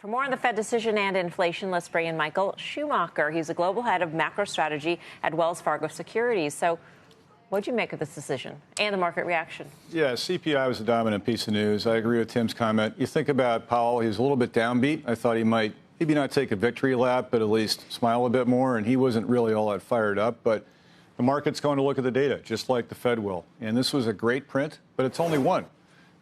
For more on the Fed decision and inflation, let's bring in Michael Schumacher. He's a global head of macro strategy at Wells Fargo Securities. So what do you make of this decision and the market reaction? Yeah, CPI was a dominant piece of news. I agree with Tim's comment. You think about Powell, he was a little bit downbeat. I thought he might maybe not take a victory lap, but at least smile a bit more. And he wasn't really all that fired up. But the market's going to look at the data, just like the Fed will. And this was a great print, but it's only one.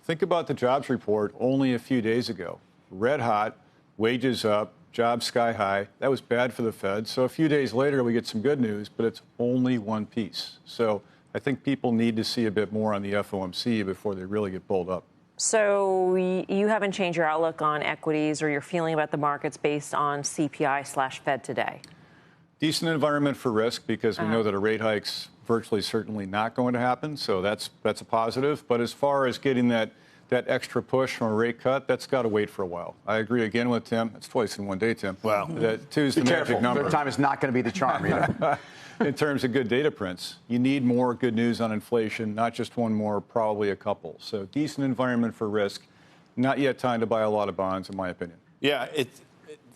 Think about the jobs report only a few days ago. Red hot, wages up, jobs sky high. That was bad for the Fed. So a few days later, we get some good news, but it's only one piece. So I think people need to see a bit more on the FOMC before they really get pulled up. So you haven't changed your outlook on equities or your feeling about the markets based on CPI/Fed today? Decent environment for risk because we know that a rate hike's virtually certainly not going to happen. So that's a positive. But as far as getting that extra push from a rate cut, that's got to wait for a while. I agree again with Tim. It's twice in one day, Tim. Well, that two's the magic number. Third time is not going to be the charm either. In terms of good data prints, you need more good news on inflation, not just one more, probably a couple. So decent environment for risk. Not yet time to buy a lot of bonds, in my opinion. Yeah, it's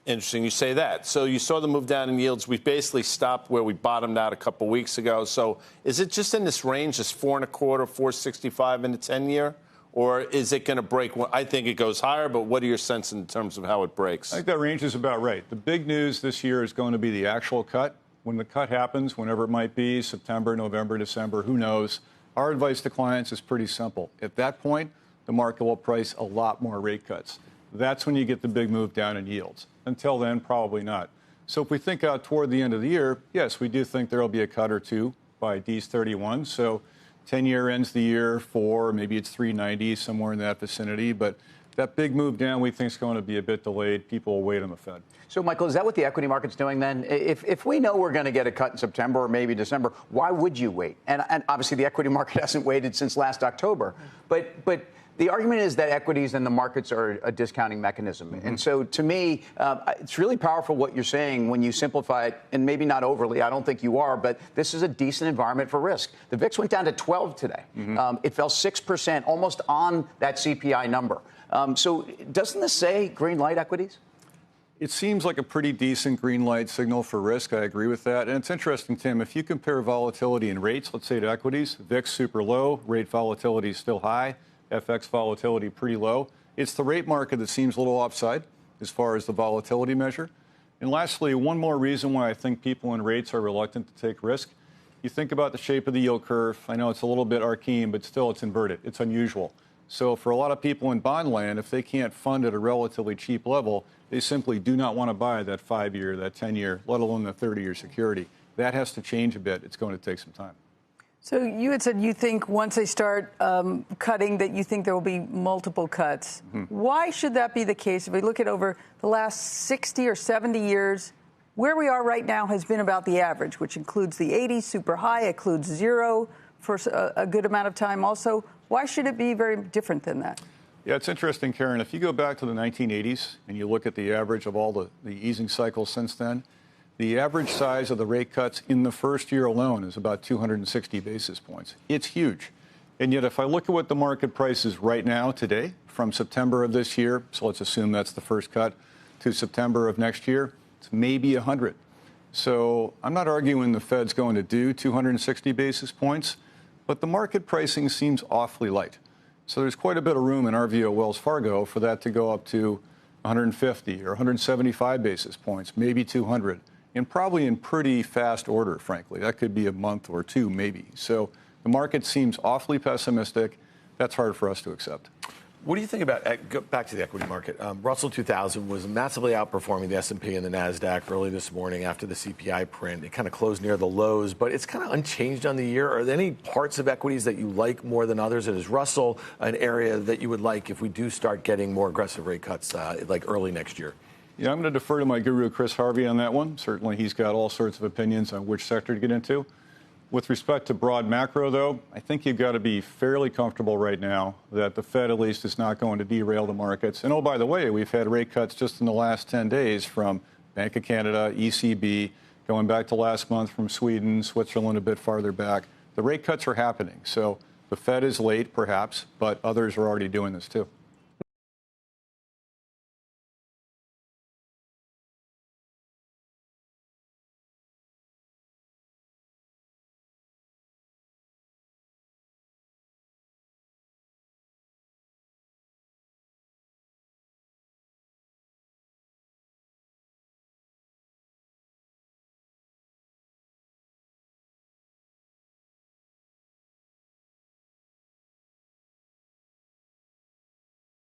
interesting you say that. So you saw the move down in yields. We basically stopped where we bottomed out a couple weeks ago. So is it just in this range, this 4.25, 4.65 in the 10-year? Or is it going to break? I think it goes higher, but what are your sense in terms of how it breaks? I think that range is about right. The big news this year is going to be the actual cut. When the cut happens, whenever it might be, September, November, December, who knows? Our advice to clients is pretty simple. At that point, the market will price a lot more rate cuts. That's when you get the big move down in yields. Until then, probably not. So if we think out toward the end of the year, yes, we do think there will be a cut or two by D's 31. So 10-year ends the year for maybe it's 390, somewhere in that vicinity. But that big move down we think is going to be a bit delayed. People will wait on the Fed. So, Michael, is that what the equity market's doing then? If we know we're going to get a cut in September or maybe December, why would you wait? And obviously the equity market hasn't waited since last October. But the argument is that equities and the markets are a discounting mechanism. Mm-hmm. And so to me, it's really powerful what you're saying when you simplify it, and maybe not overly. I don't think you are, but this is a decent environment for risk. The VIX went down to 12 today. Mm-hmm. It fell 6%, almost on that CPI number. So doesn't this say green light equities? It seems like a pretty decent green light signal for risk. I agree with that. And it's interesting, Tim, if you compare volatility in rates, let's say to equities, VIX super low, rate volatility is still high, FX volatility pretty low. It's the rate market that seems a little offside as far as the volatility measure. And lastly, one more reason why I think people in rates are reluctant to take risk. You think about the shape of the yield curve. I know it's a little bit arcane, but still it's inverted. It's unusual. So for a lot of people in bond land, if they can't fund at a relatively cheap level, they simply do not want to buy that 5-year, that 10-year, let alone the 30-year security. That has to change a bit. It's going to take some time. So you had said you think once they start cutting that you think there will be multiple cuts. Mm-hmm. Why should that be the case? If we look at over the last 60 or 70 years, where we are right now has been about the average, which includes the 80s, super high, includes zero for a good amount of time also. Why should it be very different than that? Yeah, it's interesting, Karen. If you go back to the 1980s and you look at the average of all the easing cycles since then, the average size of the rate cuts in the first year alone is about 260 basis points. It's huge. And yet, if I look at what the market price is right now, today, from September of this year, so let's assume that's the first cut, to September of next year, it's maybe 100. So I'm not arguing the Fed's going to do 260 basis points, but the market pricing seems awfully light. So there's quite a bit of room in our view at Wells Fargo for that to go up to 150 or 175 basis points, maybe 200, and probably in pretty fast order, frankly. That could be a month or two, maybe. So the market seems awfully pessimistic. That's hard for us to accept. What do you think about, go back to the equity market? Russell 2000 was massively outperforming the S&P and the NASDAQ early this morning after the CPI print. It kind of closed near the lows, but it's kind of unchanged on the year. Are there any parts of equities that you like more than others? And is Russell an area that you would like if we do start getting more aggressive rate cuts like early next year? Yeah, I'm going to defer to my guru, Chris Harvey, on that one. Certainly, he's got all sorts of opinions on which sector to get into. With respect to broad macro, though, I think you've got to be fairly comfortable right now that the Fed, at least, is not going to derail the markets. And, oh, by the way, we've had rate cuts just in the last 10 days from Bank of Canada, ECB, going back to last month from Sweden, Switzerland a bit farther back. The rate cuts are happening. So the Fed is late, perhaps, but others are already doing this, too.